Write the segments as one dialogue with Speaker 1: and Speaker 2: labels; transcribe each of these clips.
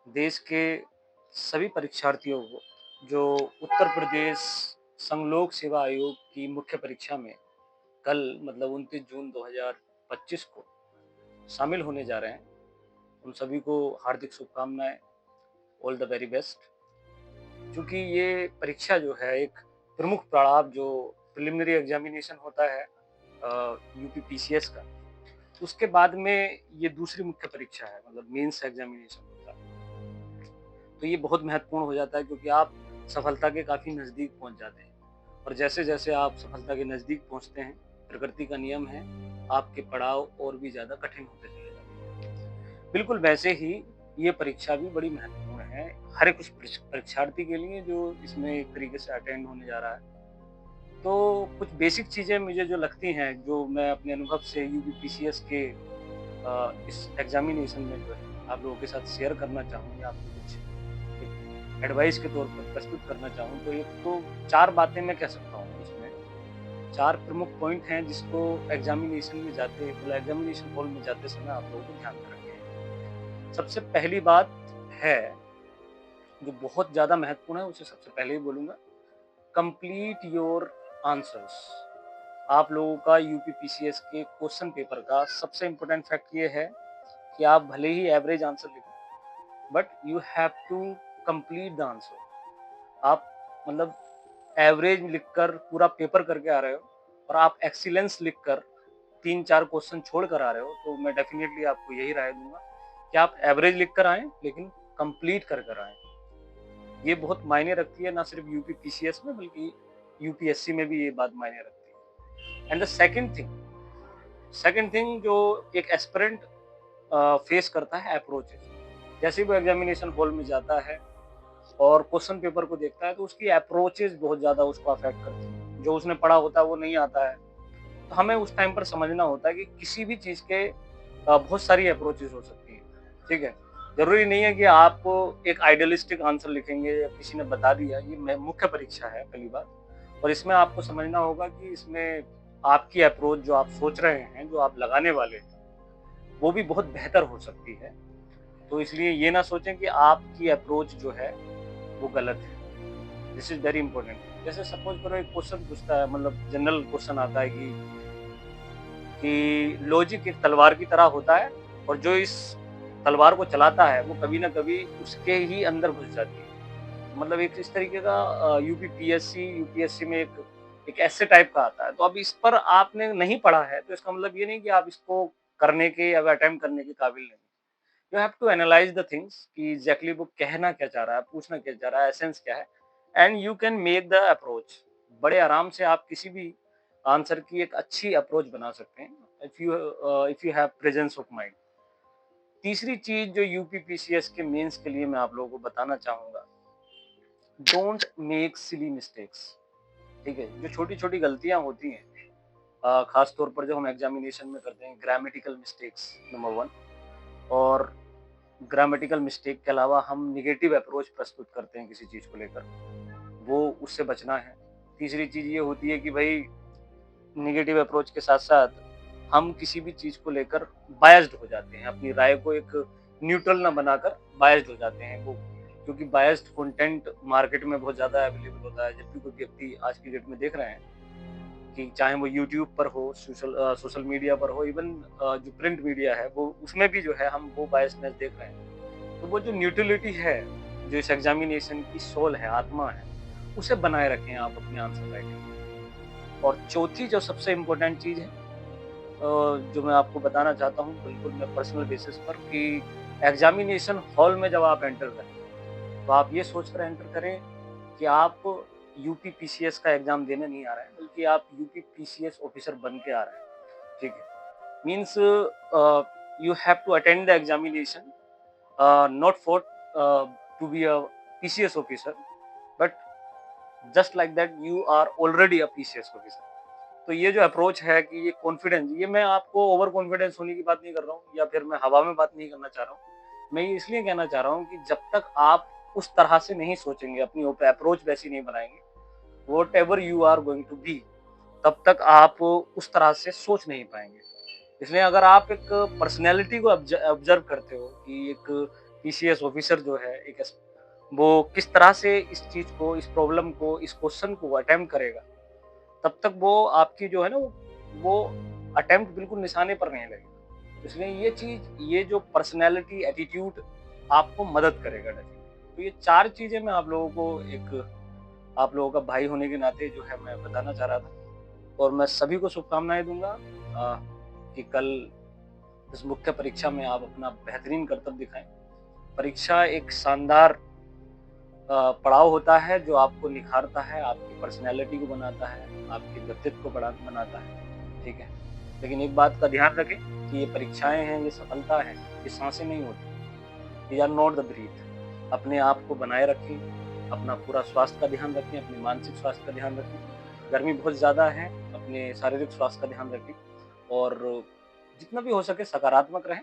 Speaker 1: देश के सभी परीक्षार्थियों को जो उत्तर प्रदेश संघ सेवा आयोग की मुख्य परीक्षा में कल मतलब 29 जून 2025 को शामिल होने जा रहे हैं, उन सभी को हार्दिक शुभकामनाएं। All the very best. क्योंकि ये परीक्षा जो है एक प्रमुख पड़ाव जो प्रिलिमिनरी एग्जामिनेशन होता है यूपी पीसीएस का, उसके बाद में ये दूसरी मुख्य परीक्षा है, मतलब मेंस एग्जामिनेशन होता है। तो ये बहुत महत्वपूर्ण हो जाता है क्योंकि आप सफलता के काफ़ी नज़दीक पहुँच जाते हैं और जैसे-जैसे आप सफलता के नज़दीक पहुँचते हैं, प्रकृति का नियम है, आपके पड़ाव और भी ज़्यादा कठिन होते चले जाते हैं। बिल्कुल वैसे ही ये परीक्षा भी बड़ी महत्वपूर्ण है, हर एक उस परीक्षार्थी के लिए जो इसमें एक तरीके से अटेंड होने जा रहा है। तो कुछ बेसिक चीज़ें मुझे जो लगती हैं, जो मैं अपने अनुभव से यूपीपीसीएस के इस एग्ज़ामिनेशन में जो है आप लोगों के साथ शेयर करना चाहूँ या आपको कुछ एक एडवाइस के तौर पर प्रस्तुत करना चाहूँ, तो एक तो 4 बातें मैं कह सकता हूँ इसमें। 4 प्रमुख पॉइंट हैं जिसको एग्ज़ामिनेशन में जाते मतलब एग्ज़ामिनेशन हॉल में जाते समय आप लोगों को ध्यान में रखनी है। सबसे पहली बात है, जो बहुत ज़्यादा महत्वपूर्ण है, उसे सबसे पहले ही बोलूँगा, कंप्लीट योर आंसर्स। आप लोगों का यूपीपीसीएस के क्वेश्चन पेपर का सबसे इम्पोर्टेंट फैक्ट ये है कि आप भले ही एवरेज आंसर लिखो, but you have to complete the answer. आप मतलब एवरेज लिखकर पूरा पेपर करके आ रहे हो और आप एक्सीलेंस लिखकर 3-4 क्वेश्चन छोड़ कर आ रहे हो, तो मैं डेफिनेटली आपको यही राय दूंगा कि आप एवरेज लिख कर आएँ, लेकिन कंप्लीट कर कर आएँ। ये बहुत मायने रखती है, ना सिर्फ यूपीपीसीएस में बल्कि यूपीएससी में भी ये बात मायने रखती है। एंड द सेकंड थिंग जो एक एस्पिरेंट फेस करता है, अप्रोचेस। जैसे ही वो एग्जामिनेशन हॉल में जाता है और क्वेश्चन पेपर को देखता है, तो उसकी अप्रोचेस बहुत ज़्यादा उसको अफेक्ट करती हैं। जो उसने पढ़ा होता है वो नहीं आता है। तो हमें उस टाइम पर समझना होता है कि किसी भी चीज़ के बहुत सारी अप्रोचेस हो सकती हैं, ठीक है? ज़रूरी नहीं है कि आप एक आइडियलिस्टिक आंसर लिखेंगे या किसी ने बता दिया, ये मुख्य परीक्षा है पहली बात। और इसमें आपको समझना होगा कि इसमें आपकी अप्रोच जो आप सोच रहे हैं, जो आप लगाने वाले हैं, वो भी बहुत बेहतर हो सकती है। तो इसलिए ये ना सोचें कि आपकी अप्रोच जो है वो गलत है। This is very important. जैसे सपोज़ करो एक क्वेश्चन पूछता है, मतलब जनरल क्वेश्चन आता है कि लॉजिक एक तलवार की तरह होता है और जो इस तलवार को चलाता है वो कभी ना कभी उसके ही अंदर घुस जाती है। मतलब एक इस तरीके का यूपीएससी में एक ऐसे टाइप का आता है। तो अब इस पर आपने नहीं पढ़ा है, तो इसका मतलब ये नहीं कि आप इसको करने के या अटेम्प्ट करने के काबिल नहीं। You have to analyse the things कि एग्ज़ैक्टली वो कहना क्या चाह रहा है, पूछना क्या चाह रहा है, एसेंस क्या है, and you can make the approach. बड़े आराम से आप किसी भी आंसर की एक अच्छी अप्रोच बना सकते हैं, if you have presence of mind. तीसरी चीज़ जो यूपीपीसीएस के मेंस के लिए मैं आप लोगों को बताना चाहूँगा, डोंट मेक सिली मिस्टेक्स। ठीक है? जो छोटी-छोटी गलतियाँ होती हैं, खास तौर पर जो हम एग्ज़ामिनेशन में करते हैं, ग्रामेटिकल मिस्टेक्स नंबर 1। और ग्रामेटिकल मिस्टेक के अलावा हम नेगेटिव अप्रोच प्रस्तुत करते हैं किसी चीज़ को लेकर, वो उससे बचना है। तीसरी चीज़ ये होती है कि भई नेगेटिव अप्रोच के साथ-साथ हम किसी भी चीज़ को लेकर बायस्ड हो जाते हैं, अपनी राय को एक न्यूट्रल ना बनाकर बायस्ड हो जाते हैं वो। क्योंकि बायस्ड कंटेंट मार्केट में बहुत ज़्यादा अवेलेबल होता है। जब भी कोई व्यक्ति आज की डेट में देख रहे हैं कि चाहे वो यूट्यूब पर हो, सोशल मीडिया पर हो, इवन जो प्रिंट मीडिया है, वो उसमें भी जो है हम वो बायसनेस देख रहे हैं। तो वो जो न्यूट्रलिटी है, जो इस एग्ज़ामिनेशन की सोल है, आत्मा है, उसे बनाए रखें आप अपने आंसर राइटिंग में। और चौथी जो सबसे इम्पोर्टेंट चीज़ है, जो मैं आपको बताना चाहता हूँ बिल्कुल मैं पर्सनल बेसिस पर, कि एग्ज़ामिनेशन हॉल में जब आप एंटर करें, तो आप ये सोचकर एंटर करें कि आप यूपीपीसीएस का एग्ज़ाम देने नहीं आ रहे हैं, बल्कि आप यूपीपीसीएस ऑफ़िसर बन के आ रहे हैं, ठीक है? Means you have to attend the examination not for to be a PCS officer, but just like that you are already a PCS officer। तो ये जो अप्रोच है कि ये कॉन्फिडेंस, ये मैं आपको ओवर कॉन्फिडेंस होने की बात नहीं कर रहा हूँ या फिर मैं हवा में बात नहीं करना चाह रहा हूँ। मैं ये इसलिए कहना चाह रहा हूँ कि जब तक आप उस तरह से नहीं सोचेंगे, अपनी अप्रोच वैसी नहीं बनाएंगे, whatever you are going to be, तब तक आप उस तरह से सोच नहीं पाएंगे। इसलिए अगर आप एक पर्सनैलिटी को ऑब्जर्व करते हो कि एक पीसीएस ऑफिसर जो है एक वो किस तरह से इस चीज़ को, इस प्रॉब्लम को, इस क्वेश्चन को अटेम्प्ट करेगा, तब तक वो आपकी जो है ना वो अटेम्प्ट बिल्कुल निशाने पर नहीं लगेगा। इसलिए ये चीज़, ये जो पर्सनैलिटी, एटीट्यूड आपको मदद करेगा डेफ़िनेटली। तो ये 4 चीज़ें मैं आप लोगों को आप लोगों का भाई होने के नाते जो है मैं बताना चाह रहा था, और मैं सभी को शुभकामनाएँ दूँगा कि कल इस मुख्य परीक्षा में आप अपना बेहतरीन करतब दिखाएँ। परीक्षा एक शानदार पड़ाव होता है जो आपको निखारता है, आपकी पर्सनैलिटी को बनाता है, आपके व्यक्तित्व को बनाता है, ठीक है? लेकिन एक बात का ध्यान रखें कि ये परीक्षाएँ हैं, ये सफलता है, ये साँसें नहीं होती। They are not the breath. अपने आप को बनाए रखें, अपना पूरा स्वास्थ्य का ध्यान रखें, अपने मानसिक स्वास्थ्य का ध्यान रखें। गर्मी बहुत ज़्यादा है, अपने शारीरिक स्वास्थ्य का ध्यान रखें और जितना भी हो सके सकारात्मक रहें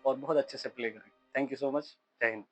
Speaker 1: और बहुत अच्छे से प्ले करें। Thank you so much. जय हिंद।